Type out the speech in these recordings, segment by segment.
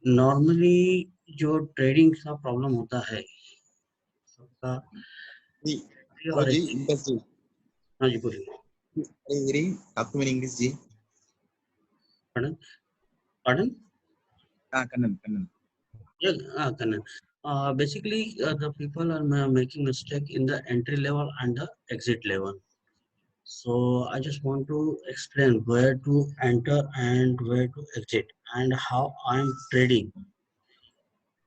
Normally जो trading का problem होता है सबका जी हेलो जी इंटरेस्ट जी हाँ जी बोलिए hearing talk to me in English ji pardon pardon Kannan yeah Kannan. Basically the people are making mistake in the entry level and the exit level. So I just want to explain where to enter and where to exit and how I am trading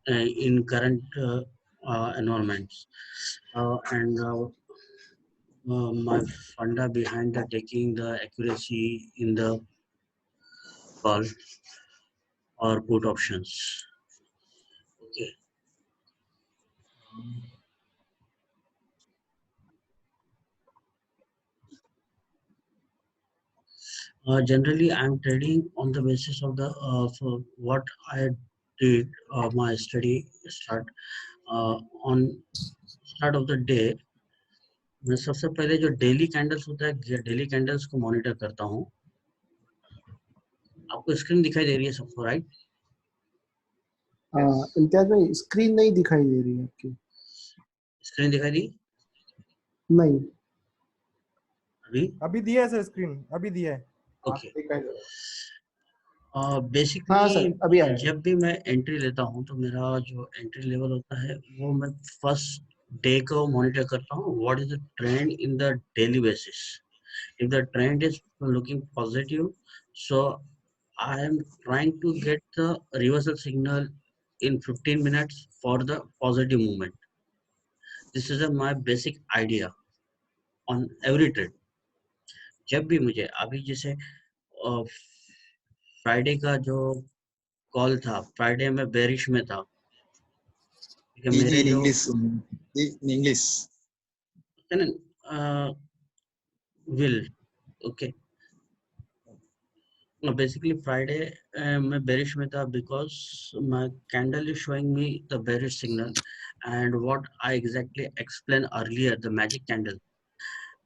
in current environments and my funda behind the taking the accuracy in the call or put options. Okay. Generally, I'm trading on the basis of the for what I did my study on start of the day. मैं सबसे पहले जो daily candles होता है daily candles को monitor करता हूँ. आपको स्क्रीन दिखाई दे रही है सबको राइट? इम्तियाज भाई स्क्रीन नहीं दिखाई दे रही है आपकी. स्क्रीन दिखाई दी? नहीं अभी दिया है सर स्क्रीन अभी दिया है. ओके. दिखाई दे रहा बेसिकली हाँ सर अभी आया. जब भी मैं एंट्री लेता हूँ तो मेरा जो एंट्री लेवल होता है वो मैं फर्स्ट डे को मॉनिटर करता हूँ. What is the trend in the daily basis. If the trend is looking positive so I am trying to get the reversal signal in 15 minutes for the positive movement. This is my basic idea on every trade. जब भी मुझे अभी जैसे Friday का जो call था, Friday में bearish में था. जी मेरे in जो English will okay. Basically Friday मैं bearish में था because my candle is showing me the bearish signal and what I exactly explained earlier the magic candle.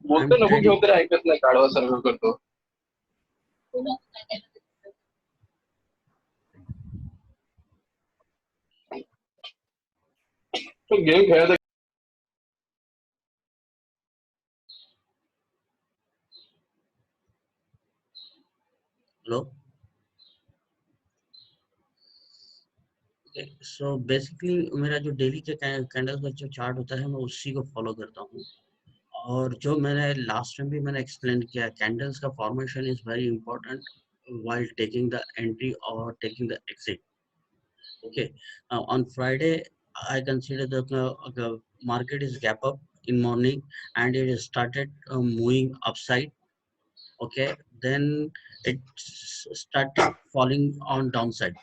बोलतो नको घेऊ तरी ऐकत नाही काढवा सर्व करतो. गेम खेळत Hello. Okay, so basically मेरा जो डेली के कैंडल का जो चार्ट होता है मैं उसी को फॉलो करता हूँ. और जो मैंने लास्ट टाइम भी मैंने एक्सप्लेन किया कैंडल्स का formation is very important while taking the entry or taking the exit. Okay, on Friday I consider the market is gap up in morning and it is started moving upside. Okay, then it started falling on downside.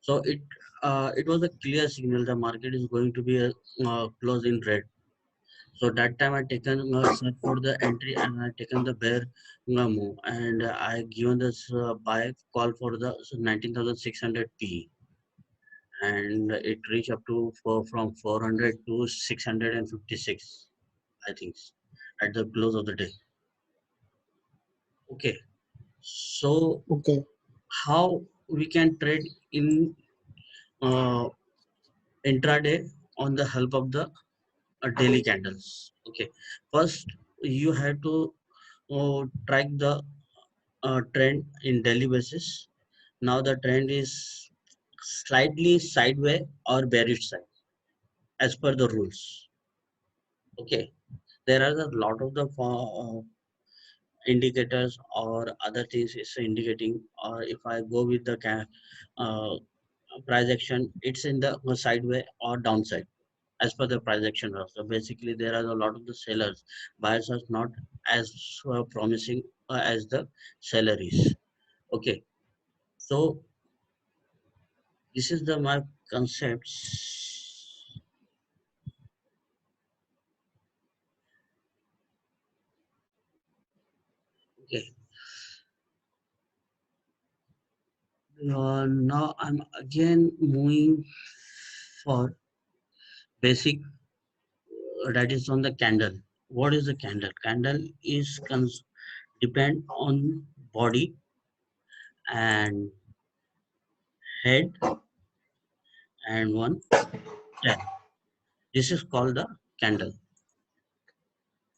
So it was a clear signal the market is going to be close in red. So that time I taken search for the entry and I taken the bear move and I given this buy call for the 19,600 P and it reached up to from 400 to 656 I think at the close of the day. Okay, so okay. how we can trade in intraday on the help of the daily candles. Okay, first you have to track the trend in daily basis. Now the trend is slightly sideways or bearish side as per the rules. Okay, there are a lot of the indicators or other things is indicating, or if I go with the uh, price action, it's in the sideway or downside as per the price action also. Basically there are a lot of the sellers. Buyers are not as promising as the seller is. Okay, so this is the my concepts. Okay, now I'm again moving for basic that is on the candle. What is the candle? Candle is depend on body and head and one tail. This is called the candle.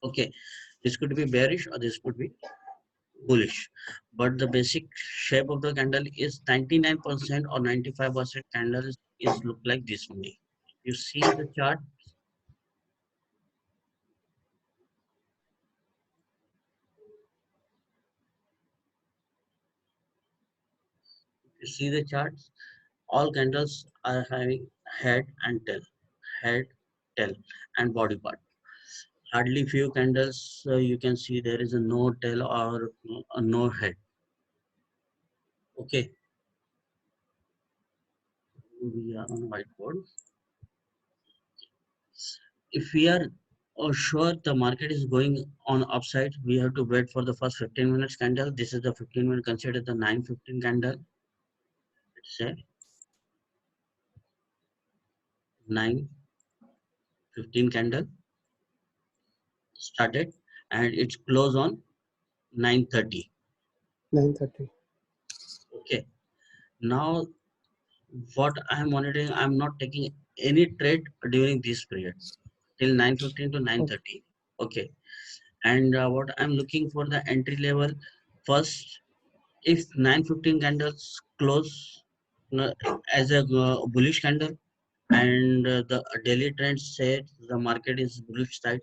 Okay, this could be bearish or this could be bullish, but the basic shape of the candle is 99% or 95% candles is look like this only. You see the chart. You see the charts. All candles are having head and tail, head, tail, and body part. Hardly few candles you can see there is a no tail or a no head. Okay, we are on whiteboard. If we are sure the market is going on upside, we have to wait for the first 15 minutes candle. This is the 15 minute, consider the 9:15 candle. Let's say 9:15 candle started and it's close on 9:30. 9:30. Okay, now what I am monitoring, I am not taking any trade during this period till 9:15 to 9:30. Okay, and what I'm looking for the entry level first. If 9:15 candles close as a bullish candle and the daily trend said the market is bullish side,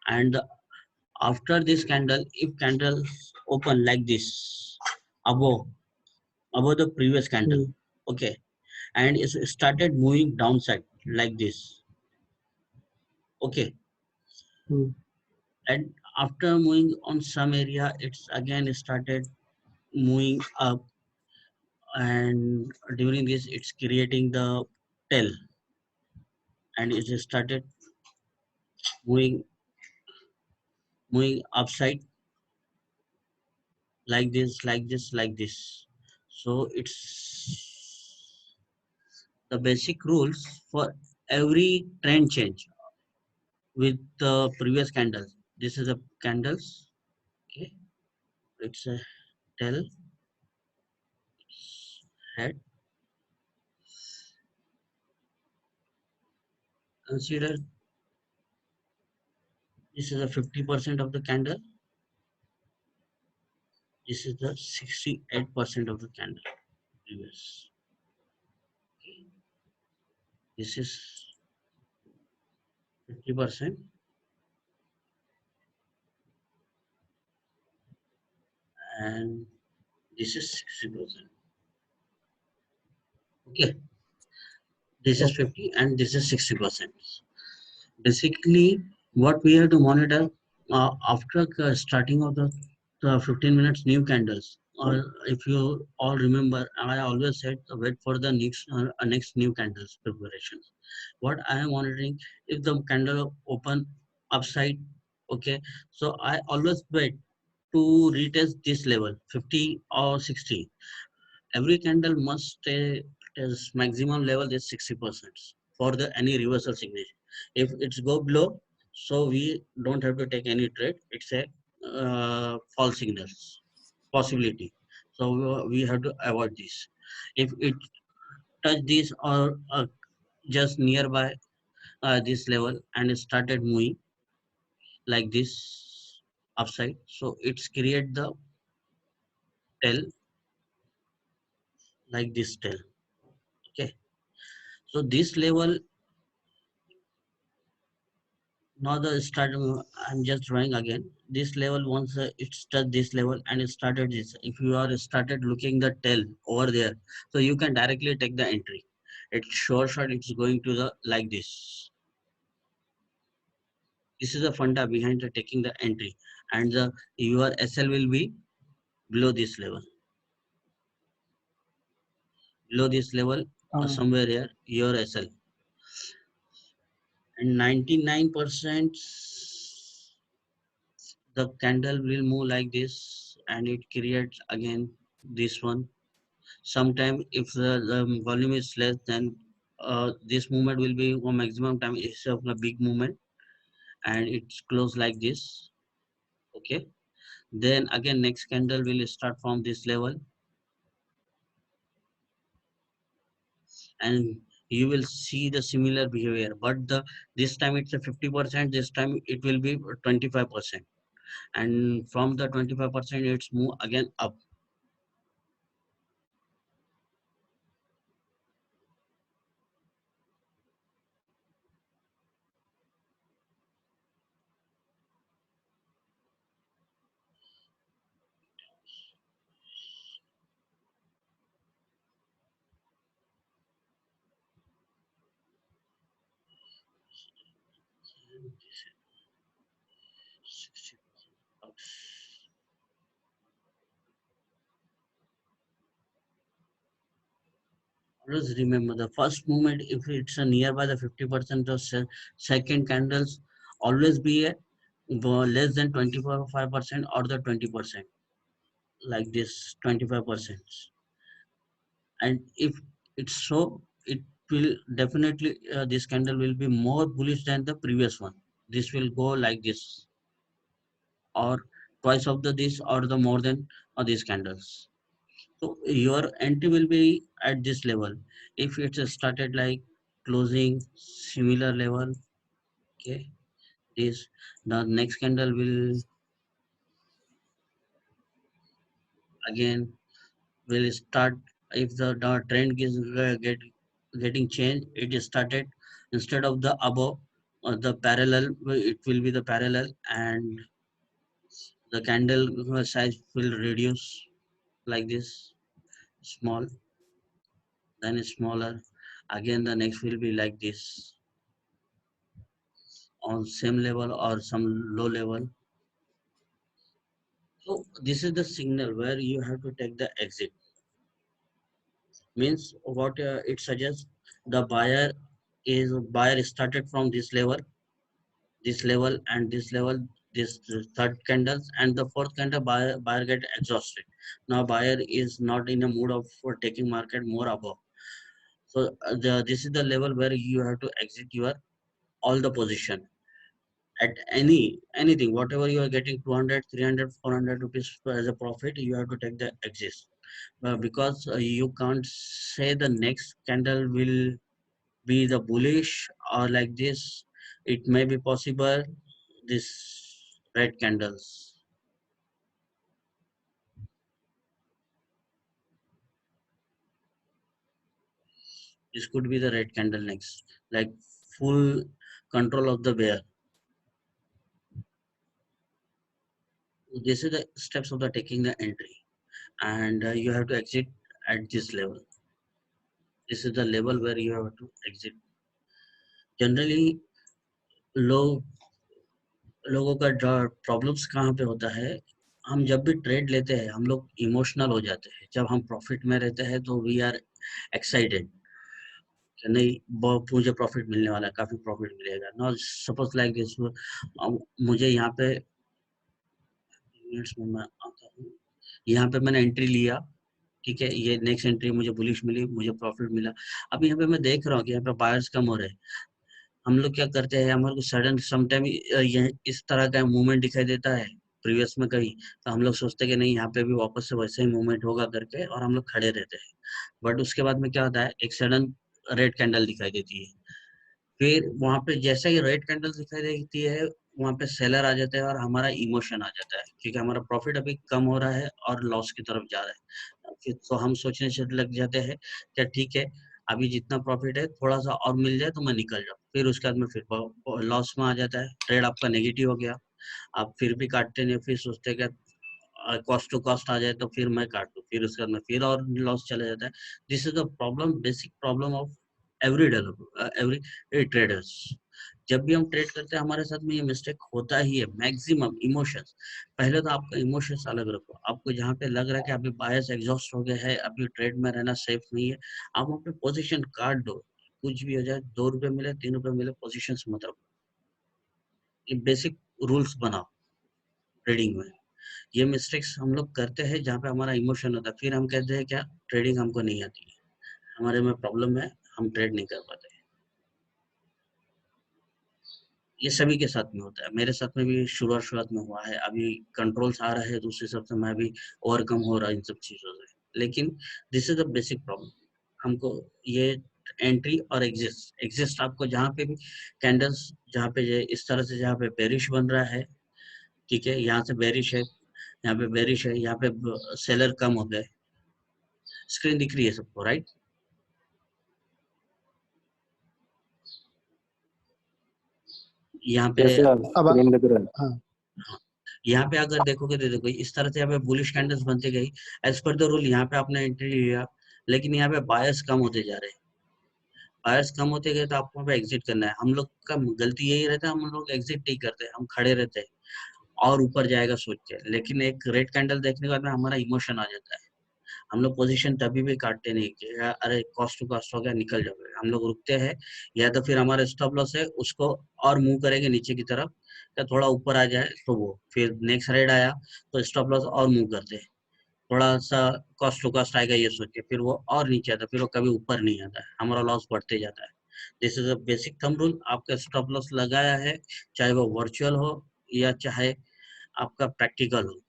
and after this candle, if candles open like this above the previous candle, okay, and it started moving downside like this, okay, and after moving on some area, it's again started moving up, and during this it's creating the tail and it just started moving upside like this, like this, like this. So it's the basic rules for every trend change with the previous candles. This is a candles. Okay, it's a tail, head. Consider this is a 50% of the candle. This is the 68% of the candle. Previous. Okay. This is 50%. And this is 60%. Okay, this is 50 and this is 60%. Basically, what we have to monitor after starting of the 15 minutes new candles. Or if you all remember, I always said wait for the next new candles preparations. What I am monitoring, if the candle open upside, okay, so I always wait to retest this level 50 or 60. Every candle must stay as maximum level is 60% for the any reversal signature. If it's go below, so we don't have to take any trade. It's a false signals possibility. So we have to avoid this. If it touch this or just nearby this level and it started moving like this upside, so it's create the tail like this tail. Okay, so this level. Now the start, I'm just drawing again. This level once it's touched this level and it started this. If you are started looking the tail over there, so you can directly take the entry. It's sure shot. It's going to the like this. This is the funda behind the taking the entry, and the your SL will be below this level. Below this level, somewhere here, your SL. And 99%. The candle will move like this and it creates again this one. Sometime if the volume is less, then this movement will be a maximum time is of a big movement and it's close like this. Okay, Then again next candle will start from this level, and you will see the similar behavior, but this time it's a 50%, this time it will be 25%, and from the 25% it's move again up. Always remember the first movement, if it's a nearby the 50%, the second candles always be a less than 25% or the 20%, like this 25%. And if it's so, it will definitely this candle will be more bullish than the previous one. This will go like this, or twice of the this, or the more than these candles. So your entry will be at this level. If it's started like closing similar level, okay, this the next candle will again will start. If the trend is getting changed, it is started instead of the above the parallel, it will be the parallel, and the candle size will reduce like this, small, then smaller, again the next will be like this on same level or some low level. So this is the signal where you have to take the exit. Means what it suggests, the buyer started from this level and this level, this third candles, and the fourth candle buyer get exhausted. Now buyer is not in a mood of for taking market more above. So this is the level where you have to exit your all the position at anything, whatever you are getting 200, 300, 400 rupees as a profit, you have to take the exit. Because you can't say the next candle will be the bullish or like this. It may be possible this red candles, this could be the red candle next, like full control of the bear. This is the steps of the taking the entry, and you have to exit at this level. This is the level where you have to exit. Generally लोग लोगों का problems कहाँ पे होता है, हम जब भी ट्रेड लेते हैं हम लोग इमोशनल हो जाते हैं। जब हम प्रॉफिट में रहते हैं तो वी आर एक्साइटेड कि नहीं मुझे प्रॉफिट मिलने वाला है, काफी प्रॉफिट मिलेगा। नाउ सपोज लाइक दिस, मुझे यहाँ पे मिनट्स में मैं आता हूँ, यहाँ पे मैंने एंट्री लिया, ठीक है, ये नेक्स्ट एंट्री मुझे बुलिश मिली, मुझे प्रॉफिट मिला। अब यहाँ पे मैं देख रहा हूँ कि यहाँ पे बायर्स कम हो रहे हैं। हम लोग क्या करते हैं, हमारे को सडन समटाइम इस तरह का मूवमेंट दिखाई देता है प्रीवियस में कहीं, तो हम लोग सोचते हैं कि नहीं यहाँ पे भी वापस से वैसे ही मूवमेंट होगा करके, और हम लोग खड़े रहते हैं। बट उसके बाद में क्या होता है, एक सडन रेड कैंडल दिखाई देती है। फिर वहां पे जैसे ही रेड कैंडल दिखाई देती है, वहां पे सेलर आ जाता है और हमारा इमोशन आ जाता है, क्योंकि हमारा प्रॉफिट अभी कम हो रहा है और लॉस की तरफ जा रहा है। फिर तो हम सोचने से लग जाते हैं क्या ठीक है, अभी जितना प्रॉफिट है थोड़ा सा और मिल जाए तो मैं निकल जाऊँ। फिर उसके बाद में फिर लॉस में आ जाता है, ट्रेड आपका नेगेटिव हो गया। आप फिर भी काटते नहीं, फिर सोचते हैं कि कॉस्ट टू कॉस्ट आ जाए तो फिर मैं काट दूं, फिर उसके बाद में फिर और लॉस चला जाता है। This is the problem, basic problem of every developer, every traders. जब भी हम ट्रेड करते हैं हमारे साथ में ये मिस्टेक होता ही है। मैक्सिमम इमोशंस, पहले तो आपका इमोशंस अलग रखो। आपको जहाँ पे लग रहा है कि अभी बायर्स एग्जॉस्ट हो गए हैं, अभी ट्रेड में रहना सेफ नहीं है, आप अपने पोजीशन काट दो। कुछ भी हो जाए, 2 रुपए मिले, 3 रुपए मिले, पोजीशन मत रखो। ये बेसिक रूल्स बनाओ ट्रेडिंग में। ये मिस्टेक्स हम लोग करते हैं जहाँ पे हमारा इमोशन होता है, फिर हम कहते हैं क्या ट्रेडिंग हमको नहीं आती है, हमारे में प्रॉब्लम है, हम ट्रेड नहीं कर पाते। ये सभी के साथ में होता है, मेरे साथ में भी शुरुआत में हुआ है, अभी कंट्रोल्स आ रहा है दूसरे हिसाब से मैं भी ओवरकम हो रहा है इन सब चीज़ों से। लेकिन this is the basic problem, हमको ये एंट्री और एग्जिस्ट आपको जहाँ पे भी कैंडल्स, जहाँ पे इस तरह से जहाँ पे बेरिश बन रहा है, ठीक है, यहाँ से बेरिश है, यहाँ पे बेरिश है, यहाँ पे सेलर कम हो गए, स्क्रीन दिख रही है सबको, राइट? यहाँ पे कैसे आप अब स्क्रीन दिख रहा है? हाँ यहाँ पे अगर देखोगे तो देखो इस तरह से यहाँ पे बुलिश कैंडल्स बनते गई, एज पर द रूल यहाँ पे आपने एंट्री लिया, लेकिन यहाँ पे बायर्स कम होते जा रहे हैं, बायर्स कम होते गए तो आपको वहाँ पे एग्जिट करना है। हम लोग का गलती यही रहता है, हम लोग एग्जिट नहीं करते, हम खड़े रहते हैं और ऊपर जाएगा सोच के, लेकिन एक रेड कैंडल देखने के बाद में हमारा इमोशन आ जाता है, हम लोग पोजीशन तभी भी काटते नहीं कि अरे कॉस्ट टू कॉस्ट हो गया निकल जाओगे, हम लोग रुकते हैं, या तो फिर हमारा स्टॉप लॉस है उसको और मूव करेंगे नीचे की तरफ, या थोड़ा ऊपर आ जाए तो वो फिर नेक्स्ट रेड आया तो स्टॉप लॉस और मूव करते हैं, थोड़ा सा कॉस्ट टू कॉस्ट आएगा ये सोच के, फिर वो और नीचे आता है, फिर वो कभी ऊपर नहीं आता है, हमारा लॉस बढ़ते जाता है। This is a basic thumb rule, आपका स्टॉप लॉस लगाया है, चाहे वो वर्चुअल हो या चाहे आपका प्रैक्टिकल हो,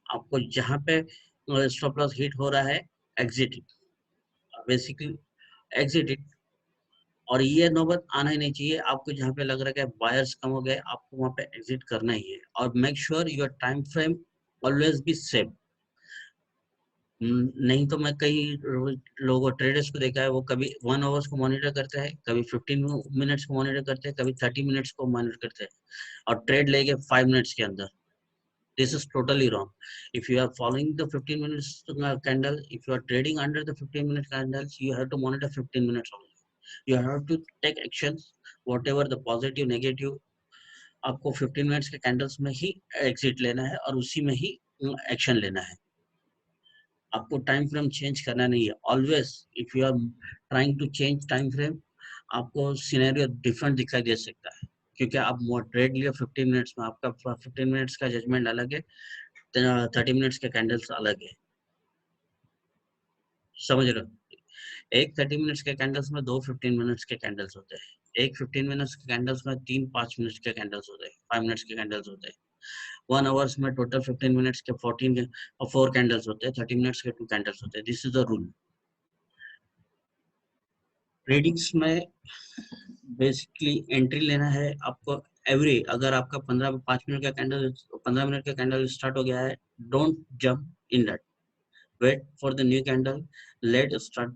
आपको जहाँ पे स्टॉप लॉस हिट हो रहा है, exit it, basically exit it, और ये नौबत आना ही नहीं चाहिए आपको, जहाँ पे लग रहा है कि बायर्स कम हो गए, आपको वहाँ पे एग्जिट करना ही है, और make sure your time frame always be same. नहीं तो मैं कई लोगों ट्रेडर्स को देखा है, वो कभी 1 आवर्स को मॉनिटर करते हैं, कभी 15 मिनट्स को मॉनिटर करते हैं, कभी 30 मिनट्स को मॉनिटर करते हैं, और ट्रेड लेके 5 मिनट्स के अंदर। This is totally wrong. If you are following the 15 minutes candle, if you are trading under the 15 minute candles, you have to monitor 15 minutes only. You have to take actions, whatever the positive, negative, आपको 15 minutes के candles में ही exit लेना है और उसी में ही action लेना है, आपको टाइम फ्रेम चेंज करना नहीं है। Always if you are trying to change time frame, आपको सिनेरियो डिफरेंट दिखाई दे सकता है, क्योंकि आप ट्रेड लिया 15 मिनट्स में, आपका 15 मिनट्स का जजमेंट अलग है, 30 मिनट्स के कैंडल्स अलग है, समझ रहे हो? एक 30 मिनट्स के कैंडल्स में 2 15 मिनट्स के कैंडल्स होते हैं, एक 15 मिनट्स के कैंडल्स में 3 5 मिनट्स के कैंडल्स होते हैं, 5 मिनट्स के कैंडल्स होते हैं, 1 आवर्स में टोटल 15 मिनट्स के 14 और 4 कैंडल्स होते हैं, 30 मिनट्स के 2 कैंडल्स होते हैं। This is the rule. Tradings में बेसिकली एंट्री लेना है आपको एवरी, अगर आपका 5 मिनट का कैंडल 15 मिनट का कैंडल स्टार्ट हो गया है, don't jump in that, wait for the new candle, let start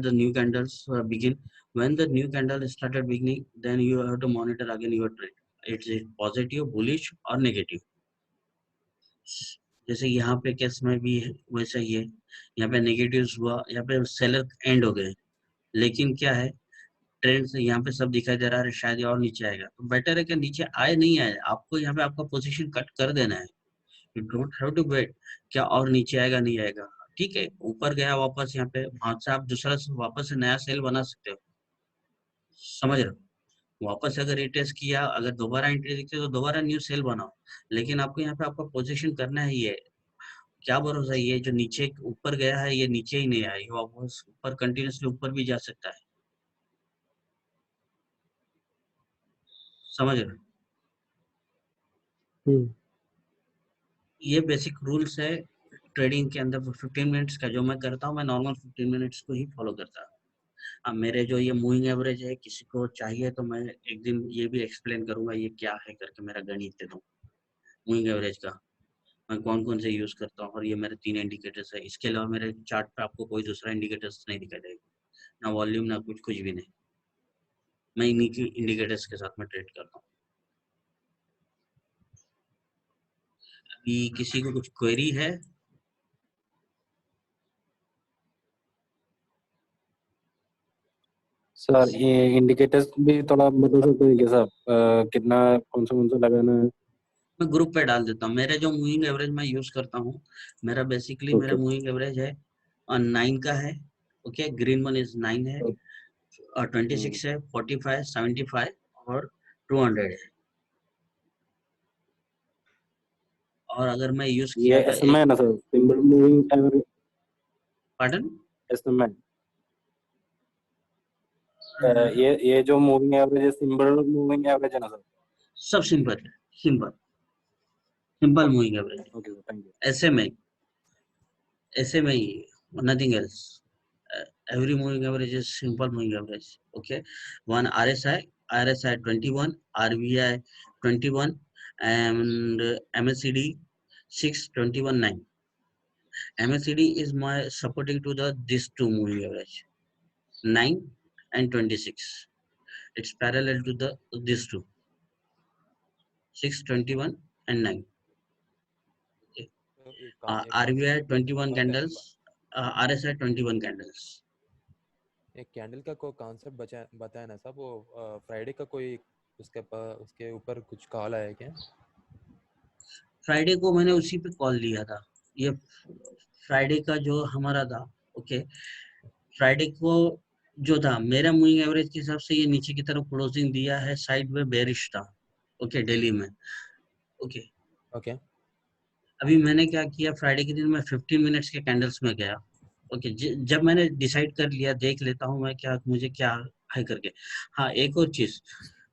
the new candles begin. When the new candle started beginning, then you have to monitor again your trade, it's positive, bullish or negative। जैसे यहाँ पे case में भी वैसा ही है, यहाँ पे negatives हुआ, यहाँ पे सेलर एंड हो गए, लेकिन क्या है ट्रेंड से यहाँ पे सब दिखाई दे रहा है, शायद और नीचे आएगा, तो बेटर है कि नीचे आए नहीं आए, आपको यहाँ पे आपका पोजीशन कट कर देना है, you don't have to wait क्या और नीचे आएगा नहीं आएगा, ठीक है, ऊपर गया वापस, यहाँ पे वहां से आप दूसरा वापस से नया सेल बना सकते हो, समझ रहे हो? वापस अगर रिटेस्ट किया, अगर दोबारा एंट्री दिखती है तो दोबारा न्यू सेल बनाओ, लेकिन आपको यहाँ पे आपका पोजीशन करना है, ये क्या भरोसा है, ये जो नीचे ऊपर गया है ये नीचे ही नहीं आया, ये वापस ऊपर कंटिन्यूसली ऊपर भी जा सकता है, समझ रहे हो? ये बेसिक रूल्स है ट्रेडिंग के अंदर। 15 मिनट्स का जो मैं करता हूँ, मैं नॉर्मल 15 मिनट्स को ही फॉलो करता हूँ। अब मेरे जो ये मूविंग एवरेज है, किसी को चाहिए तो मैं एक दिन ये भी एक्सप्लेन करूंगा ये क्या है करके, मेरा गणित दे दूँ मूविंग एवरेज का, मैं कौन कौन से यूज करता हूँ, और ये मेरे 3 इंडिकेटर्स है, इसके अलावा मेरे चार्ट पे आपको कोई दूसरा इंडिकेटर्स नहीं दिखाई देगा, ना वॉल्यूम ना कुछ भी नहीं, मैं इन्हीं की इंडिकेटर्स के साथ में ट्रेड करता हूँ। अभी किसी को कुछ क्वेरी है? सर ये इंडिकेटर्स भी थोड़ा बता सकते हैं क्या सर, कितना कौन सा लगाना है? मैं ग्रुप पे डाल देता हूँ, मेरे जो मूविंग एवरेज मैं यूज करता हूँ, मेरा बेसिकली मेरा मूविंग एवरेज है 9 का है, ओके, ग्रीन वन इज 9 है, और 26 है, 45, 75 और 200 है, और अगर मैं यूज ये किया था SMA है ना sir, simple moving average? Pardon SMA ये जो मूविंग एवरेज है सिंपल मूविंग एवरेज है ना सर? सब सिंपल है, simple moving average, okay sir, thank you. ऐसे में ही nothing else. Every moving average is simple moving average. Okay, one RSI 21, RVI 21, and MACD 6, 21, 9. MACD is my supporting to the this two moving average 9 and 26. It's parallel to the these two 6, 21 and 9. Okay. तो एक RVI 21 बताया candles, RSI 21 candles. एक candle का कोई concept बताया ना साहब, वो फ्राइडे का कोई उसके ऊपर कुछ कॉल आया क्या? फ्राइडे को मैंने उसी पे कॉल लिया था। ये फ्राइडे का जो हमारा था, ओके, फ्राइडे को जो था मेरा मूविंग एवरेज के हिसाब से ये नीचे की तरफ क्लोजिंग दिया है, साइड में बेरिश था, ओके, दिल्ली में। ओके, ओके अभी मैंने क्या किया, फ्राइडे के दिन मैं 15 मिनट्स के कैंडल्स में गया। ओके, जब मैंने डिसाइड कर लिया, देख लेता हूँ मैं क्या, मुझे क्या है करके। हाँ, एक और चीज,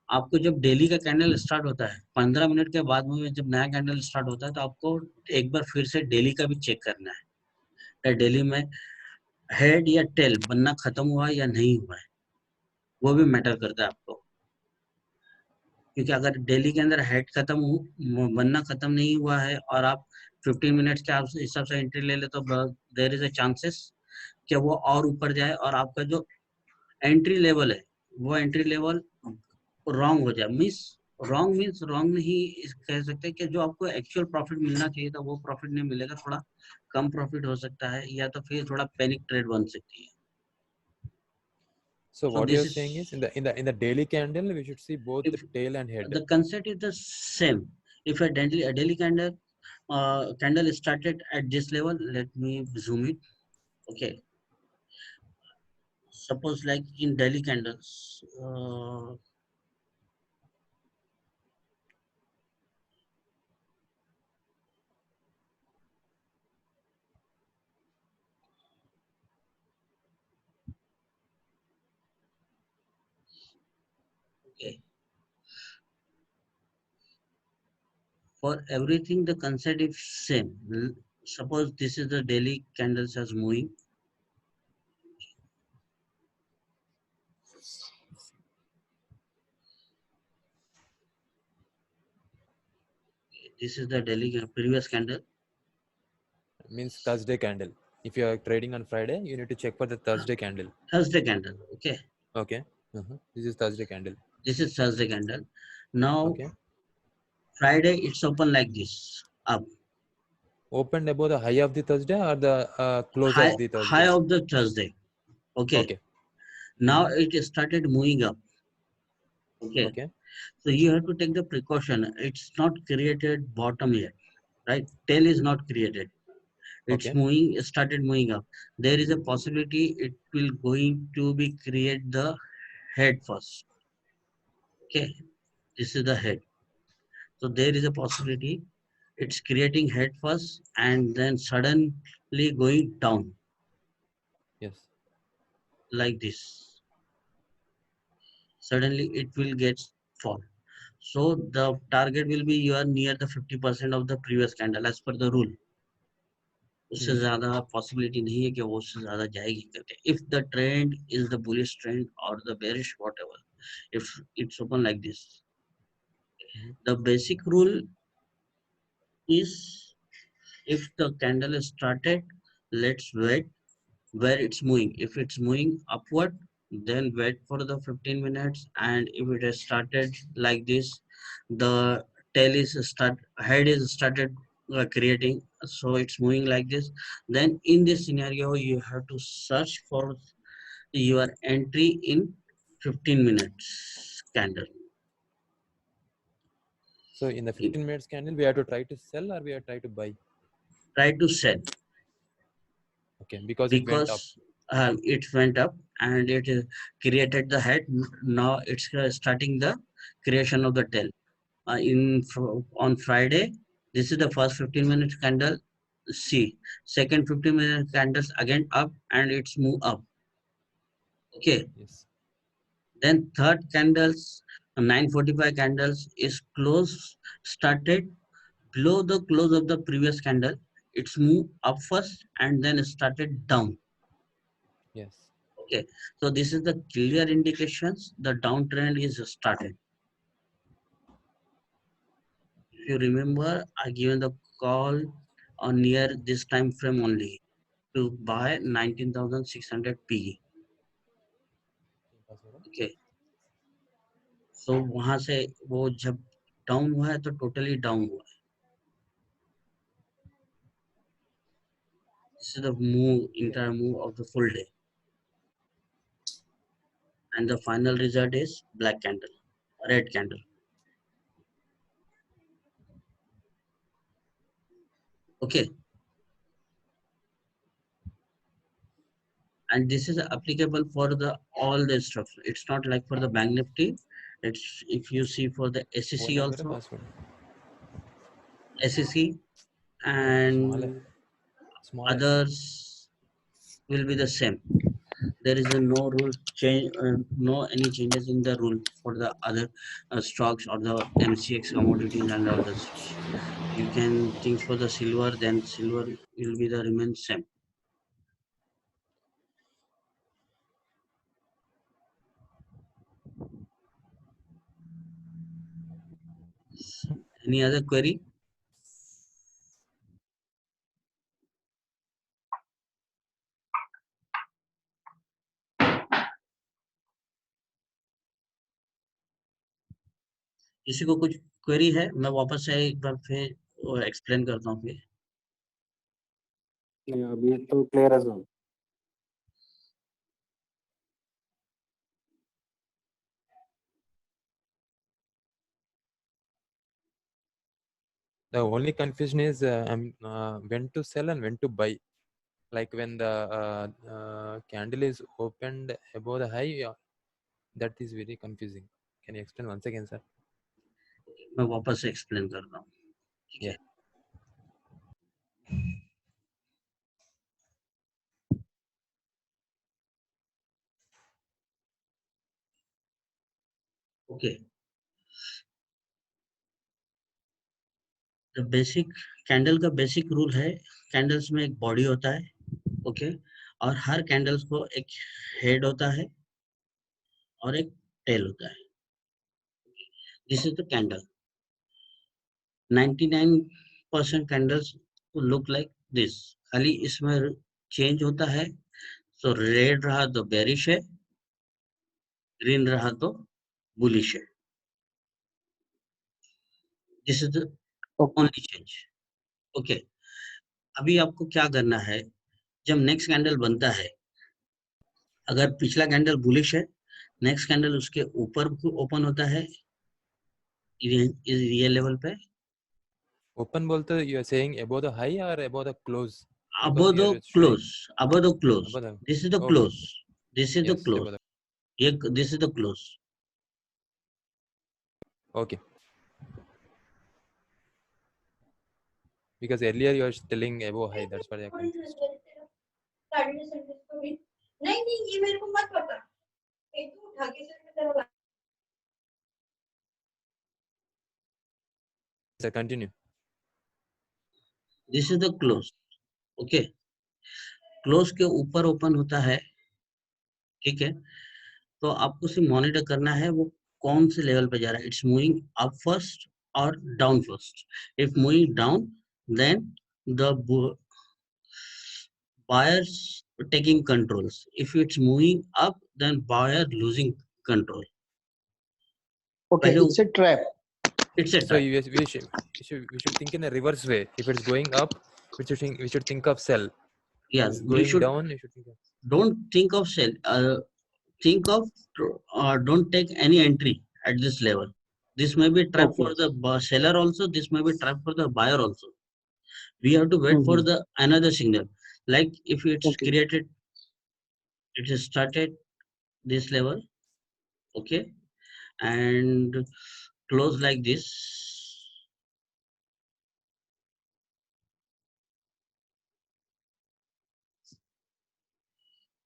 आपको जब डेली का कैंडल स्टार्ट होता है 15 मिनट के बाद में जब नया कैंडल स्टार्ट होता है, तो आपको एक बार फिर से डेली का भी चेक करना है, डेली में हेड या टेल बनना खत्म हुआ या नहीं हुआ है, वो भी मैटर करता है आपको। क्योंकि अगर डेली के अंदर हेड बनना खत्म नहीं हुआ है और आप 15 मिनट्स के हिसाब से एंट्री ले ले, तो देयर इज अ चांसेस कि वो और ऊपर जाए और आपका जो एंट्री लेवल है वो एंट्री लेवल रॉन्ग हो जाए। मीन्स रॉन्ग नहीं कह सकते, कि जो आपको एक्चुअल प्रॉफिट मिलना चाहिए था वो प्रॉफिट नहीं मिलेगा, थोड़ा कम प्रॉफिट हो सकता है, या तो फिर थोड़ा पैनिक ट्रेड बन सकती है। So So what this you're saying is in the daily candle we should see both the tail and head. The concept is the same. If a daily candle started at this level, let me zoom it. Okay, suppose like in daily candles, okay, for everything the concept is same. Suppose this is the daily candles as moving. This is the daily previous candle. Means Thursday candle. If you are trading on Friday, you need to check for the Thursday candle. Thursday candle. Okay. Okay. This is Thursday candle. This is Thursday candle. Now, okay, Friday it's open like this, up. Opened above the high of the Thursday or the close High, of the Thursday? high of the Thursday. Okay. Okay. Now it started moving up. Okay. Okay. So you have to take the precaution. It's not created bottom yet, right? Tail is not created. It's Okay. started moving up. There is a possibility it will going to be create the head first. Okay, this is the head. So there is a possibility it's creating head first and then suddenly going down. Yes. Like this. Suddenly it will get fall. So the target will be you are near the 50% of the previous candle as per the rule. उससे ज्यादा possibility नहीं है कि वो उससे ज्यादा जाएगी करके. If the trend is the bullish trend or the bearish whatever, if it's open like this, the basic rule is if the candle is started, let's wait where it's moving. If it's moving upward, then wait for the 15 minutes, and if it has started like this, the tail is head is started creating, so it's moving like this, then in this scenario you have to search for your entry in 15 minutes candle. So in the 15 minutes candle, we have to try to sell or we have to try to buy? Try to sell. Okay, because it went up. It went up and it created the head. Now it's starting the creation of the tail. On Friday, this is the first 15 minutes candle. See, second 15 minute candles again up and it's move up. Okay. Yes. Then third candles, 9:45 candles is close started below the close of the previous candle. It's moved up first and then started down. Yes. Okay, so this is the clear indications the downtrend is started. If you remember, I given the call on near this time frame only to buy 19,600 PE. Okay, so वहां से वो जब down हुआ है तो totally down हुआ है. This is the move, entire move of the full day. And the final result is black candle, red candle. Okay. And this is applicable for the all the stuff. It's not like for the Bank Nifty. It's if you see for the SEC also, Password. SEC and Small. others will be the same. There is a no rule change, no any changes in the rule for the other stocks or the MCX commodities and others. You can think for the silver, then silver will be the remain same. Any other query? किसी को कुछ query है? मैं वापस से एक बार फिर explain करता हूँ फिर. नहीं, अभी तो क्लियर है sir. The only confusion is when to sell and when to buy. Like when the candle is opened above the high, that is very confusing. Can you explain once again, sir? मैं वापस से explain करता हूँ. ठीक है. Okay. The basic candle का basic rule है, candles में एक बॉडी होता है. ओके, और हर कैंडल्स को एक हेड होता है और एक टेल होता है. This is the candle. 99% candles look like this. खाली इसमें चेंज होता है. सो रेड रहा तो बेरिश है, ग्रीन रहा तो बुलिश है. This is the only change. Okay, अभी आपको क्या करना है, जब नेक्स्ट कैंडल बनता है, अगर पिछला कैंडल बुलिश है, नेक्स्ट कैंडल उसके ऊपर ओपन होता है ये लेवल पे. Open बोलते you are saying above the high or above the close? Above the close. Above the close. This is the Okay. close. This is the Yes, close. above the- This is the close. Okay. Because earlier you are telling above high, that's why I confused. नहीं नहीं ये मेरे को मत बता, एक तो उठा के सिर में तेरा Sir, continue. This is the close. Okay. Close के ऊपर ओपन होता है. ठीक है, तो आपको सिर्फ मॉनिटर करना है वो कौन से लेवल पे जा रहा है. इट्स मूविंग अप फर्स्ट और down first. If moving down, then the buyers taking controls. If it's moving up, then buyer losing control. Okay, पहले it's a trap. It's a So trap. we should think in a reverse way. If it's going up, we should think of sell. Yeah, It's you going should down, you should think of don't think of sell. Think of don't take any entry at this level. This may be trap Okay. for the seller also. This may be trap for the buyer also. We have to wait for the another signal. Like if it's Okay. created, it is started this level. Okay, and close like this.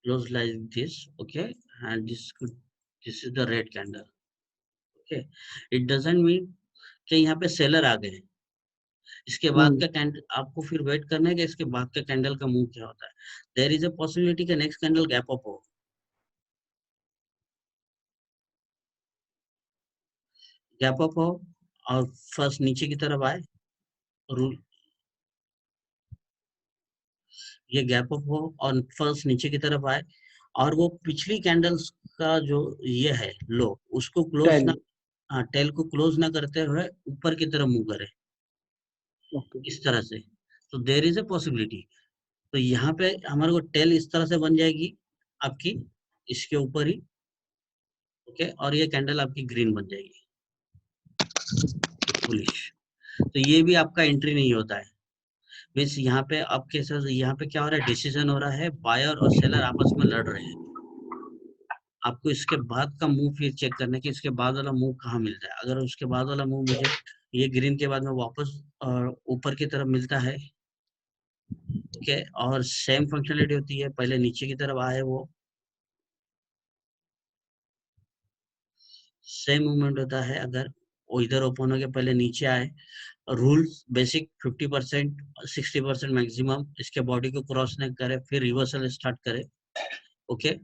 Close like this. Okay, and this could this is the red candle. Okay, it doesn't mean कि यहाँ पे seller आ गए। इसके बाद का candle आपको फिर wait करना है कि इसके बाद का कैंडल का मूव क्या होता है। देयर इज अ पॉसिबिलिटी कि नेक्स्ट कैंडल गैप अप हो, गैप अप हो और फर्स्ट नीचे की तरफ आए, रूल ये गैप अप हो और फर्स्ट नीचे की तरफ आए और वो पिछली कैंडल्स का जो ये है लो उसको क्लोज ना, हाँ, टेल को क्लोज ना करते हुए ऊपर की तरफ मूव करे इस तरह से, तो देयर इज अ पॉसिबिलिटी। तो यहाँ पे हमारे को टेल इस तरह से बन जाएगी आपकी इसके ऊपर ही। ओके, और ये कैंडल आपकी ग्रीन बन जाएगी बुलिश। तो ये भी आपका एंट्री नहीं होता है। मीन्स यहाँ पे आपके साथ यहाँ पे क्या हो रहा है, डिसीजन हो रहा है, बायर और सेलर आपस में लड़ रहे हैं। आपको इसके बाद का मूव फिर चेक करना है कि इसके बाद वाला मूव कहाँ मिलता है। अगर उसके बाद वाला मूव मुझे ये ग्रीन के बाद में वापस ऊपर की तरफ मिलता है, ओके, और सेम फंक्शनलिटी होती है, पहले नीचे की तरफ आए वो सेम मूवमेंट होता है। अगर वो इधर ओपन होके पहले नीचे आए, रूल्स बेसिक 50% 60% मैक्सिमम इसके बॉडी को क्रॉस न करे, फिर रिवर्सल स्टार्ट करे। ओके,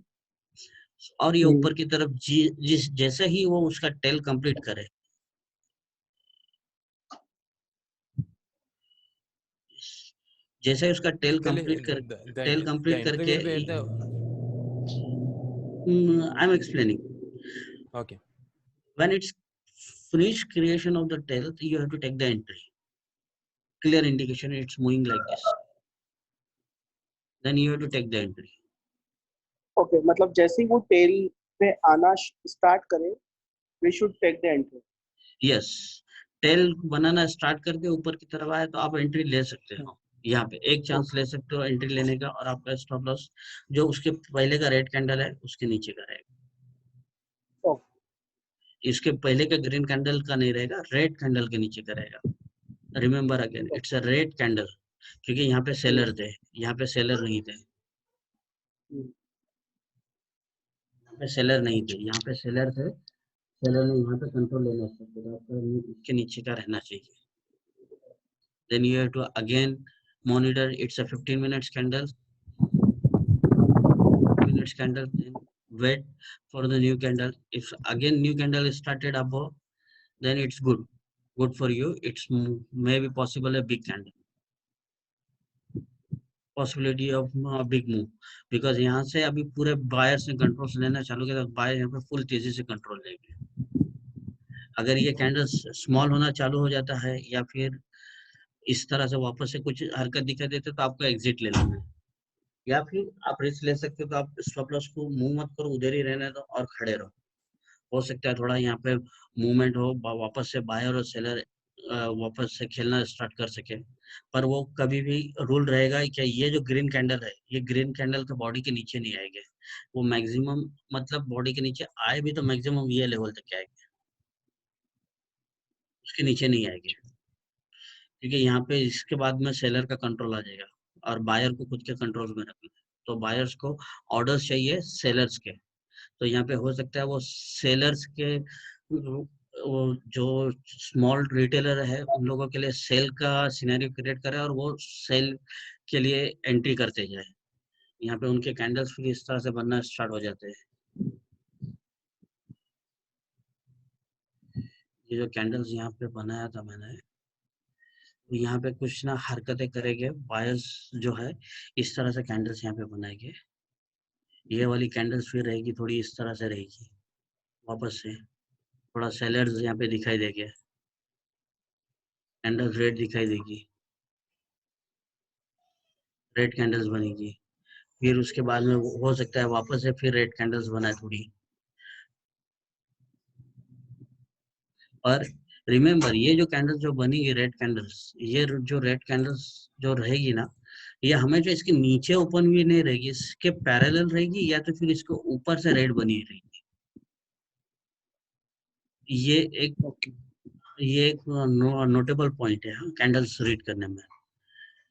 और ये ऊपर की तरफ जिस जैसे ही वो उसका टेल कंप्लीट करे, जैसे उसका tail Actually, complete the entry करके will be at the I am explaining okay. when it's finished creation of the tail, you have to take the entry, clear indication it's moving like this, then you have to take the entry. Okay, मतलब जैसे ही वो tail पे आना start करे, we should take the entry. Yes, tail बनाना start करके ऊपर की तरफ आए तो आप एंट्री ले सकते हो। यहाँ पे एक चांस ले सकते हो एंट्री लेने का, और आपका स्टॉप लॉस जो उसके पहले का रेड कैंडल है उसके नीचे का रहेगा। इसके पहले का ग्रीन कैंडल का नहीं रहेगा, रेड कैंडल के नीचे का रहेगा। Remember again, it's a red candle, क्योंकि यहाँ पे सेलर थे, यहाँ पे सेलर नहीं थे, यहाँ पे सेलर नहीं थे, यहाँ पे सेलर थे। सेलर ने यहाँ पे कंट्रोल लेना चाहिए, तो आपका इसके नीचे का रहना चाहिए। Then you have to again monitor, it's a 15 minutes candle, then wait for the new candle. If again new candle is started above, then it's good for you. It's maybe possible a big candle, possibility of a big move, because यहाँ से अभी पूरे buyers ने control लेना चालू किया, तो buyer यहाँ पे फुल तेजी से कंट्रोल लेंगे। अगर ये कैंडल स्मॉल होना चालू हो जाता है या फिर इस तरह से वापस से कुछ हरकत दिखा देते, तो आपको एग्जिट ले लेना है, या फिर आप रिस्क ले सकते हो। तो आप स्टॉप लॉस को मूव मत करो, उधर ही रहने दो और खड़े रहो। हो सकता है थोड़ा यहाँ पे मूवमेंट हो, वापस से बायर और सेलर वापस से खेलना स्टार्ट कर सके, पर वो कभी भी रूल रहेगा कि ये जो ग्रीन कैंडल है, ये ग्रीन कैंडल तो बॉडी के नीचे नहीं आएंगे। वो मैक्सिमम मतलब बॉडी के नीचे आए भी तो मैक्सिमम ये लेवल तक आएंगे, उसके नीचे नहीं आएंगे, क्योंकि यहाँ पे इसके बाद में सेलर का कंट्रोल आ जाएगा और बायर को खुद के कंट्रोल में रखना है। तो बायर्स को ऑर्डर्स चाहिए सेलर्स के, तो यहाँ पे हो सकता है वो सेलर्स के वो जो स्मॉल रिटेलर है उन लोगों के लिए सेल का सिनेरियो क्रिएट करे और वो सेल के लिए एंट्री करते जाए। यहाँ पे उनके कैंडल्स फिर इस तरह से बनना स्टार्ट हो जाते हैं। ये जो कैंडल्स यहाँ पे बनाया था मैंने, यहाँ पे कुछ ना हरकतें करेंगे बायर्स जो है, इस तरह से कैंडल्स यहाँ पे बनाएंगे। ये वाली कैंडल्स फिर रहेगी थोड़ी इस तरह से रहेगी, वापस से थोड़ा सेलर्स यहाँ पे दिखाई देंगे, कैंडल रेड दिखाई देगी, रेड कैंडल्स बनेगी। फिर उसके बाद में हो सकता है वापस से फिर रेड कैंडल्स बनाए थोड़ी। और रिमेम्बर, ये जो कैंडल्स जो बनेगी रेड कैंडल्स, ये जो रेड कैंडल्स जो रहेगी ना, ये हमेशा इसके नीचे ओपन भी नहीं रहेगी, इसके पैरेलल रहेगी, या तो फिर इसको ऊपर से रेड बनी रहेगी। ये एक नोटेबल पॉइंट है कैंडल्स रीड करने में।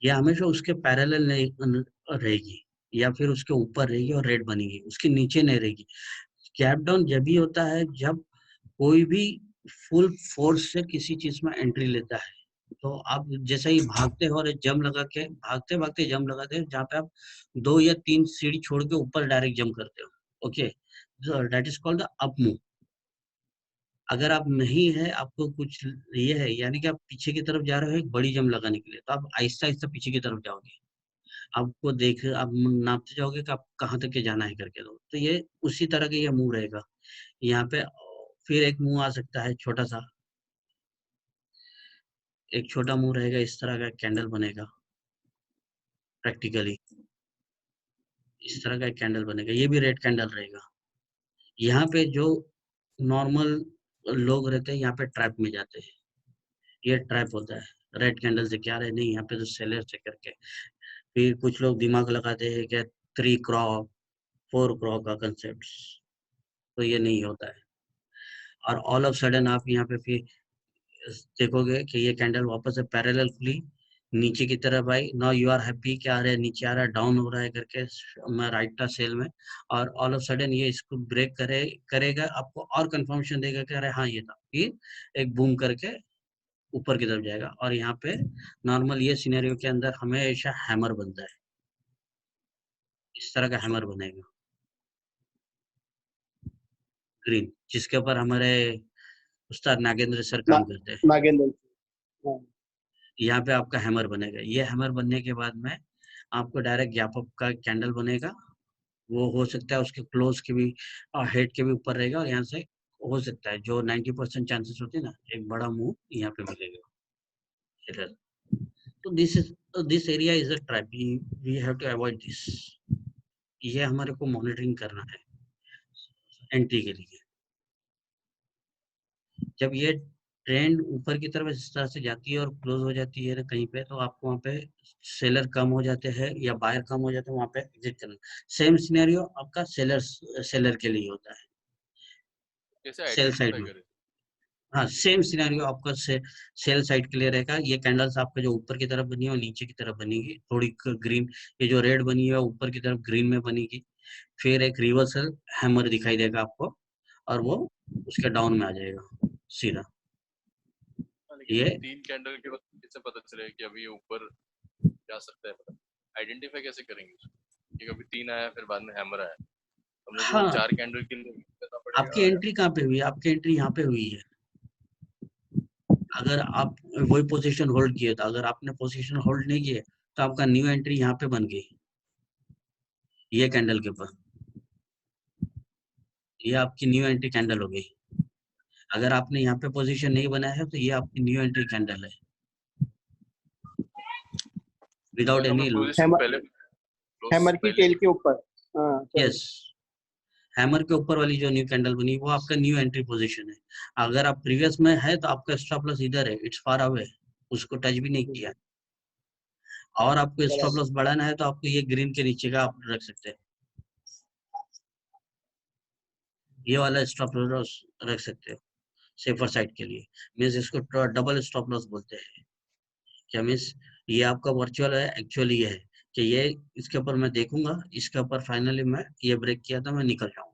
ये हमेशा उसके पैरेलल नहीं रहेगी, या फिर उसके ऊपर रहेगी और रेड बनेगी, उसके नीचे नहीं रहेगी। गैप डाउन जब भी होता है जब कोई भी फुल फोर्स से किसी चीज में एंट्री लेता है। तो आप जैसे ही भागते हो और जंप लगा के भागते भागते जंप लगाते हो, जहाँ पे आप 2 या 3 सीढ़ी छोड़ के ऊपर डायरेक्ट जंप करते हो, okay, that is called the up move. अगर आप नहीं है, आपको कुछ ये है, यानी कि आप पीछे की तरफ जा रहे हो एक बड़ी जंप लगाने के लिए, तो आप आहिस्ता आहिस्ता पीछे की तरफ जाओगे। आपको देख आप नापते जाओगे कि आप कहाँ तक के जाना है करके। तो ये उसी तरह का ये मूव रहेगा यहाँ पे। फिर एक मुंह आ सकता है छोटा सा, एक छोटा मुंह रहेगा, इस तरह का कैंडल बनेगा। प्रैक्टिकली इस तरह का एक कैंडल बनेगा, ये भी रेड कैंडल रहेगा। यहाँ पे जो नॉर्मल लोग रहते हैं यहाँ पे ट्रैप में जाते हैं, ये ट्रैप होता है। रेड कैंडल से क्या रहे नहीं, यहाँ पे तो सेलर से करके फिर कुछ लोग दिमाग लगाते हैं कि 3 क्रॉप 4 क्रॉप का कंसेप्ट, तो ये नहीं होता है। और ऑल ऑफ सडन आप यहाँ पे फिर देखोगे कि ये कैंडल वापस से पैरेलल खुली, नीचे की तरफ आई। नाउ यू आर हैप्पी, क्या आ रहा है, नीचे आ रहा है, डाउन हो रहा है करके मैं राइट था सेल में, और ऑल ऑफ सडन ये इसको ब्रेक करेगा, आपको और कंफर्मेशन देगा कि अरे हाँ ये था, फिर एक बूम करके ऊपर की तरफ जाएगा। और यहाँ पे नॉर्मल ये सिनेरियो के अंदर हमेशा हैमर बनता है, इस तरह का हैमर बनेगा ग्रीन, जिसके ऊपर हमारे उस्ताद नागेंद्र सर ना, काम करते हैं। नागेंद्र। हाँ, यहाँ पे आपका हैमर बनेगा। ये हैमर बनने के बाद में आपको डायरेक्ट गैप अप का कैंडल बनेगा। वो हो सकता है उसके क्लोज के भी और हेड के भी ऊपर रहेगा, और यहाँ से हो सकता है जो 90% चांसेस होते हैं ना, एक बड़ा मूव यहाँ पे मिलेगा इधर। तो this area is a trap, we have to avoid this. ये हमारे को मॉनिटरिंग करना है एंट्री के लिए। जब ये ट्रेंड ऊपर की तरफ इस तरह से जाती है और क्लोज हो जाती है कहीं पे, तो आपको वहाँ पे सेलर कम हो जाते हैं या बायर कम हो जाते हैं, वहाँ पे एग्जिट करना। सेम सिनेरियो आपका सेलर के लिए होता है कैसे सेल साइड आइडेंटिफाई में। करें? हाँ, सेम सिनेरियो आपका सेल साइड के लिए रहेगा। ये कैंडल्स आपका जो ऊपर की तरफ बनी है और नीचे की तरफ बनेगी, थोड़ी ग्रीन, ये जो रेड बनी है ऊपर की तरफ ग्रीन में बनेगी। फिर एक रिवर्सल हैमर दिखाई देगा आपको, और वो उसके डाउन में आ जाएगा सीधा। हाँ, लेकिन ये 3 कैंडल के बाद कैसे पता चलेगा कि अभी ये ऊपर जा सकता है? मतलब आइडेंटिफाई कैसे करेंगे उसको कि कभी 3 आया फिर बाद में हैमर आया? हम लोग को हाँ, 4 कैंडल के लिए करना आपकी पड़ेगा या एंट्री कहाँ पे हुई? आपकी एंट्री यहाँ पे हुई है। अगर आप वही पोजीशन होल्ड किए, तो अगर आपने पोजीशन होल्ड नहीं किए तो आपका न्यू एंट्री यहाँ पे बन गई, ये कैंडल के ऊपर, ये आपकी न्यू एंट्री कैंडल हो गई। अगर आपने यहाँ पे पोजीशन नहीं बनाया है तो ये आपकी न्यू एंट्री कैंडल है, विदाउट अगर एनी। मैं पोजीशन हैमर पहले क्लोज हैमर से की पहले टेल के ऊपर। हाँ, चलो। यस, हैमर के ऊपर वाली जो न्यू कैंडल बनी वो आपका न्यू एंट्री पोजीशन है। अगर आप प्रीवियस में है तो आपका स्टॉप लॉस इधर है, इट्स फार अवे, उसको टच भी नहीं किया। और आपको स्टॉप लॉस बढ़ाना है तो आपको ये ग्रीन के नीचे का आप रख सकते हैं, ये वाला स्टॉप लॉस रख सकते हो सेफर साइड के लिए। मीन्स इसको डबल स्टॉप लॉस बोलते हैं। क्या मीन्स ये आपका वर्चुअल है, एक्चुअली ये है कि ये इसके ऊपर मैं देखूंगा, इसके ऊपर फाइनली मैं ये ब्रेक किया था, मैं निकल जाऊँ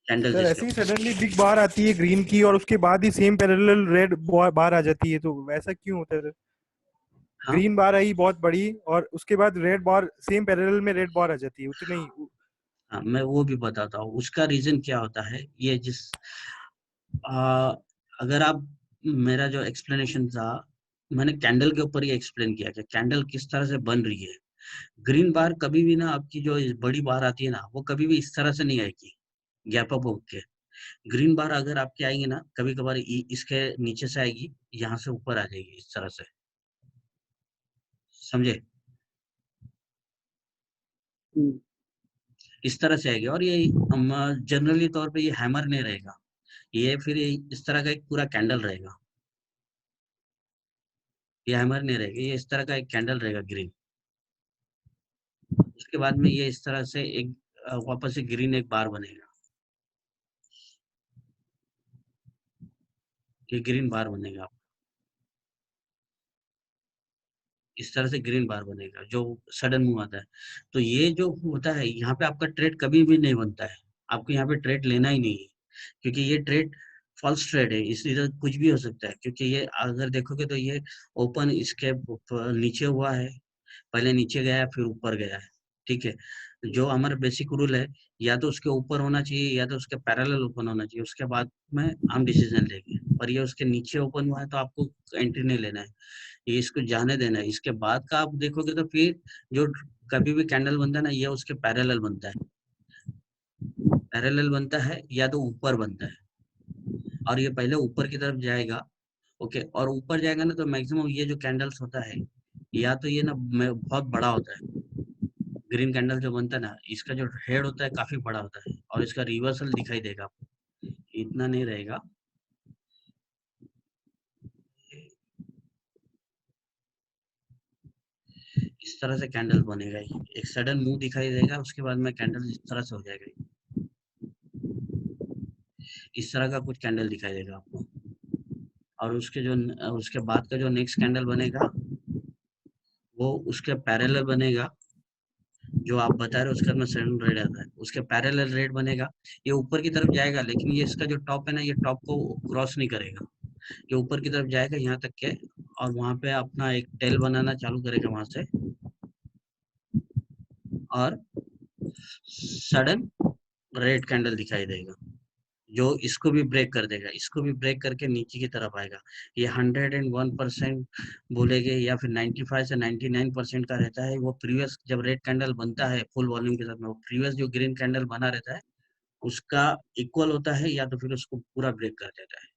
कैंडल सर जिसके ऐसे ही ऊपर। सडनली बिग बार आती है ग्रीन की और उसके बाद ही सेम पैरेलल रेड बार आ जाती है, तो वैसा क्यों होता है सर? हाँ, ग्रीन बार आई बहुत बड़ी और उसके बाद रेड बार सेम पैरेलल में रेड बार आ जाती है उतनी ही। हाँ, मैं वो भी बताता हूँ उसका रीजन क्या होता है। ये आ, अगर आप मेरा जो एक्सप्लेनेशन था, मैंने कैंडल के ऊपर ही एक्सप्लेन किया कि कैंडल किस तरह से बन रही है। ग्रीन बार कभी भी ना, आपकी जो इस बड़ी बार आती है ना, वो कभी भी इस तरह से नहीं आएगी गैप अप होके। ग्रीन बार अगर आपके आएंगे ना, कभी कभार इसके नीचे से आएगी, यहाँ से ऊपर आ जाएगी इस तरह से, समझे? हम्म, इस तरह से आएगी। और ये जनरली तौर पे ये हैमर नहीं रहेगा, ये फिर इस तरह का एक पूरा कैंडल रहेगा। ये हैमर नहीं रहेगा, ये इस तरह का एक कैंडल रहेगा ग्रीन। उसके बाद में ये इस तरह से एक वापस से ग्रीन एक बार बनेगा, ये ग्रीन बार बनेगा। इस तरह से ग्रीन बार बनेगा जो सडन मूव आता है। तो ये जो होता है यहाँ पे आपका ट्रेड कभी भी नहीं बनता है, आपको यहाँ पे ट्रेड लेना ही नहीं है, क्योंकि ये ट्रेड फॉल्स ट्रेड है, इसलिए कुछ भी हो सकता है। क्योंकि ये अगर देखोगे तो ये ओपन इसके नीचे हुआ है, पहले नीचे गया फिर ऊपर गया है, ठीक है। जो हमारा बेसिक रूल है, या तो उसके ऊपर होना चाहिए या तो उसके पैरेलल ओपन होना चाहिए, उसके बाद में हम डिसीजन लेंगे। पर ये उसके नीचे ओपन हुआ है तो आपको एंट्री नहीं लेना है, ये इसको जाने देना है। इसके बाद का आप देखोगे तो फिर जो कभी भी कैंडल बनता है ना, ये उसके पैरेलल बनता है, पैरेलल बनता है या तो ऊपर बनता है, और ये पहले ऊपर की तरफ जाएगा, ओके। और ऊपर जाएगा ना तो मैक्सिमम ये जो कैंडल्स होता है, या तो ये ना बहुत बड़ा होता है, ग्रीन कैंडल जो बनता है ना, इसका जो हेड होता है काफी बड़ा होता है, और इसका रिवर्सल दिखाई देगा आपको, इतना नहीं रहेगा। इस तरह से कैंडल बनेगा, एक सडन मूव दिखाई देगा, उसके बाद में कैंडल इस तरह से हो जाएगा, इस तरह का कुछ कैंडल दिखाई देगा आपको। और उसके बाद का जो नेक्स्ट कैंडल बनेगा वो उसके पैरेलल बनेगा, जो आप बता रहे हो उसका में सडन रेड आता है, उसके पैरेलल रेड बनेगा। ये ऊपर की तरफ जाएगा, लेकिन ये इसका जो टॉप है ना, ये टॉप को क्रॉस नहीं करेगा, ये ऊपर की तरफ जाएगा यहाँ तक के, और वहां पे अपना एक टेल बनाना चालू करेगा वहां से, और सडन रेड कैंडल दिखाई देगा जो इसको भी ब्रेक कर देगा, इसको भी ब्रेक करके नीचे की तरफ आएगा। ये 101% बोलेगे या फिर 95 से 99% का रहता है। वो प्रीवियस जब रेड कैंडल बनता है फुल वॉल्यूम के साथ में, वो प्रीवियस जो ग्रीन कैंडल बना रहता है उसका इक्वल होता है, या तो फिर उसको पूरा ब्रेक कर देता है।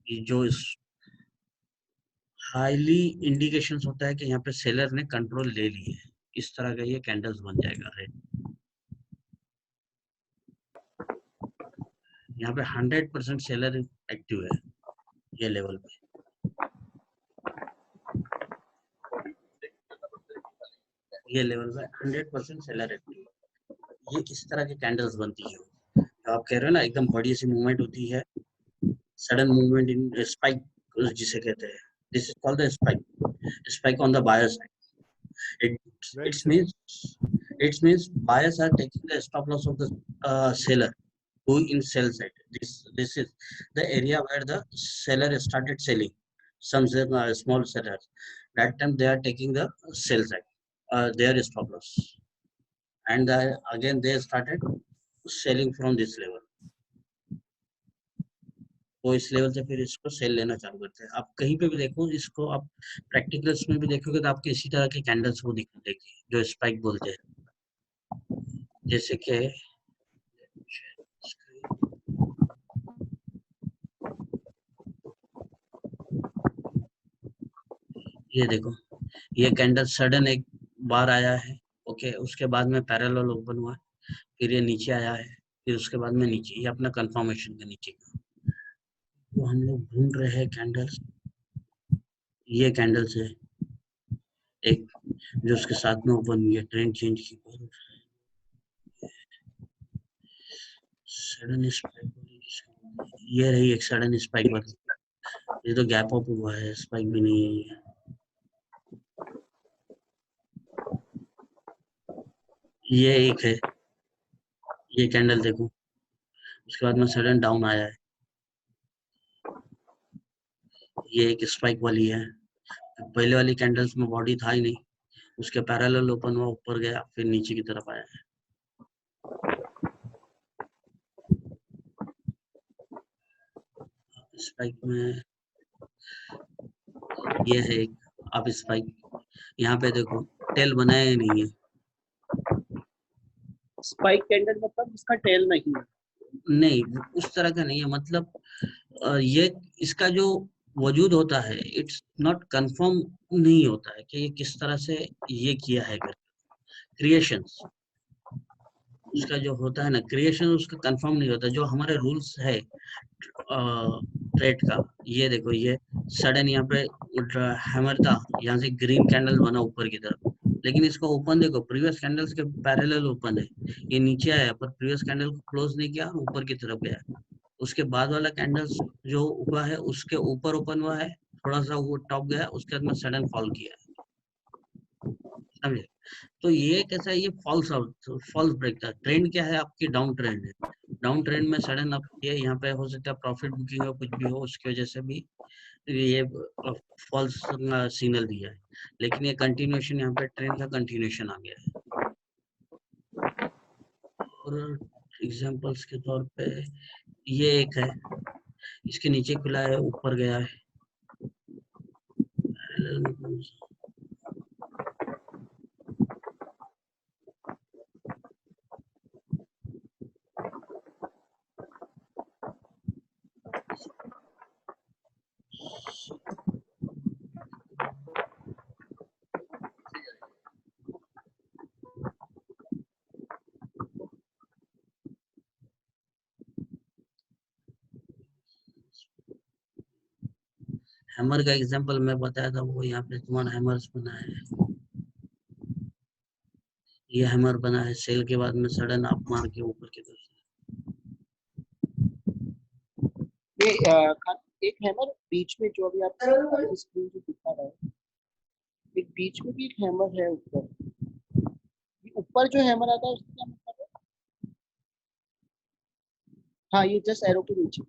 ये जो हाईली इंडिकेशंस होता है कि यहाँ पे सेलर ने कंट्रोल ले ली है, इस तरह का ये कैंडल्स बन जाएगा रेड। यहाँ पे 100% सेलर एक्टिव है ये लेवल पे, ये लेवल पे 100% सेलर एक्टिव है। ये इस तरह की कैंडल्स बनती है, तो आप कह रहे हो ना एकदम बड़ी सी मूवमेंट होती है, सडन मूवमेंट इन स्पाइक जिसे कहते हैं, this is called the spike on the buyer side. It means buyers are taking the stop loss of the seller who in sell side. This is the area where the seller started selling. Some small sellers, that time they are taking the sell side, their stop loss, and again they started selling from this level. वो इस level से फिर इसको cell लेना चालू करते हैं। आप कहीं पे भी देखो इसको, आप प्रैक्टिकल्स में भी देखोगे तो आपको इसी तरह के कैंडल्स वो दिखाई देगी जो स्पाइक बोलते हैं। जैसे कि ये देखो, ये कैंडल सडन एक बार आया है, ओके, उसके बाद में पैरेलल ओपन हुआ, फिर ये नीचे आया है, फिर उसके बाद में नीचे, ये अपना कंफर्मेशन का नीचे का। तो हम लोग ढूंढ रहे हैं कैंडल्स, ये कैंडल्स है एक जो उसके साथ में ओपन हुई है, ट्रेंड चेंज की, सडन स्पाइक, ये रही एक सडन स्पाइक वाली, ये तो गैप अप हुआ है, स्पाइक भी नहीं है ये। ये एक है, ये कैंडल देखो, उसके बाद में सडन डाउन आया है, ये एक स्पाइक वाली है। पहले वाली कैंडल्स में बॉडी था ही नहीं, उसके पैरेलल ओपन हुआ, ऊपर गया, फिर नीचे की तरफ आया है। स्पाइक में ये है एक, आप स्पाइक यहाँ पे देखो, टेल बनाया ही नहीं है। स्पाइक कैंडल मतलब इसका टेल नहीं है? नहीं, उस तरह का नहीं है, मतलब ये इसका जो वजूद होता है, इट्स नॉट कंफर्म नहीं होता है कि ये किस तरह से ये किया है क्रिएशंस, उसका जो होता है ना क्रिएशन, उसका कंफर्म नहीं होता। जो हमारे रूल्स है ट्रेड का, ये देखो, ये सडन यहाँ पे हैमर था, यहाँ से ग्रीन कैंडल बना ऊपर की तरफ, लेकिन इसको ओपन देखो, प्रीवियस कैंडल्स के पैरेलल ओपन है, ये नीचे आया पर प्रीवियस कैंडल को क्लोज नहीं किया, ऊपर की तरफ गया। उसके बाद वाला कैंडल्स जो हुआ है उसके ऊपर ओपन हुआ है, थोड़ा सा वो टॉप गया, उसके बाद में सडन फॉल किया, समझे? तो ये कैसा है, ये फॉल्स ब्रेक था। ट्रेंड क्या है आपकी, डाउन ट्रेंड है। डाउन ट्रेंड में सडन अप ये यहाँ पे हो सकता है प्रॉफिट बुकिंग हो, कुछ भी हो, उसकी वजह से भी ये फॉल्स सिग्नल दिया है। लेकिन ये कंटिन्यूएशन, यहाँ पे ट्रेंड का कंटिन्यूएशन आ गया है। और एग्जांपल्स के तौर पे ये एक है, इसके नीचे खुला है, ऊपर गया है। हैमर का एग्जांपल मैं बताया था, वो यहाँ पे तुम्हारा हैमर्स बना है, ये हैमर बना है, सेल के बाद में सडन अप मार के ऊपर की तरफ। ये एक हैमर बीच में जो अभी आप स्क्रीन पे दिखा रहा है, एक बीच में भी एक हैमर है ऊपर। ये ऊपर जो हैमर आता है उसका क्या मतलब है? हाँ, ये जस्ट एरो के नीचे।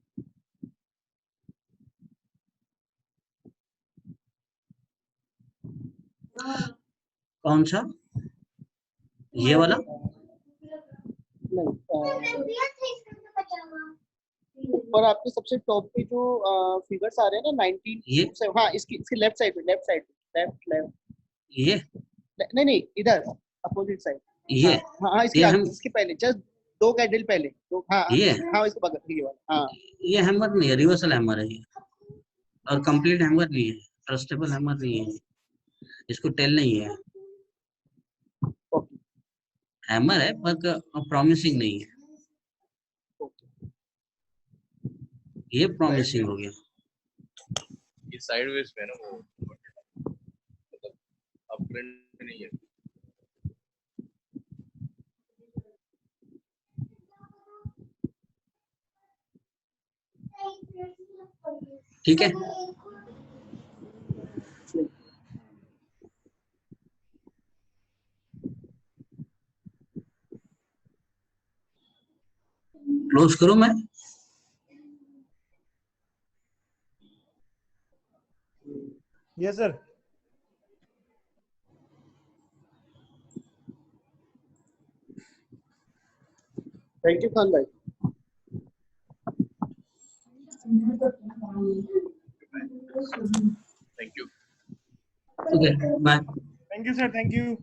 कौन सा, ये वाला? नहीं, ऊपर आपके सबसे टॉप पे जो फिगर्स आ रहे हैं ना 19 ये? हाँ, इसकी लेफ्ट साइड पे, लेफ्ट ये नहीं इधर अपोजिट साइड। ये हाँ, इसके पहले जस्ट 2 कैंडल पहले, तो हाँ इसके बगल ये वाला। हाँ, ये हैमर नहीं है, रिवर्सल हैमर है ये, और कंप्लीट हैमर नहीं है, ट्रस्टेबल हैमर नहीं है, इसको टेल नहीं है। हैमर है पर प्रॉमिसिंग नहीं है, ये प्रॉमिसिंग हो गया। ये साइडवेज में ना वो मतलब अपट्रेंड नहीं है। ठीक है, क्लोज करूं मैं? Yes sir. Thank you Khan भाई। Thank you. Okay, bye. Thank you sir, thank you.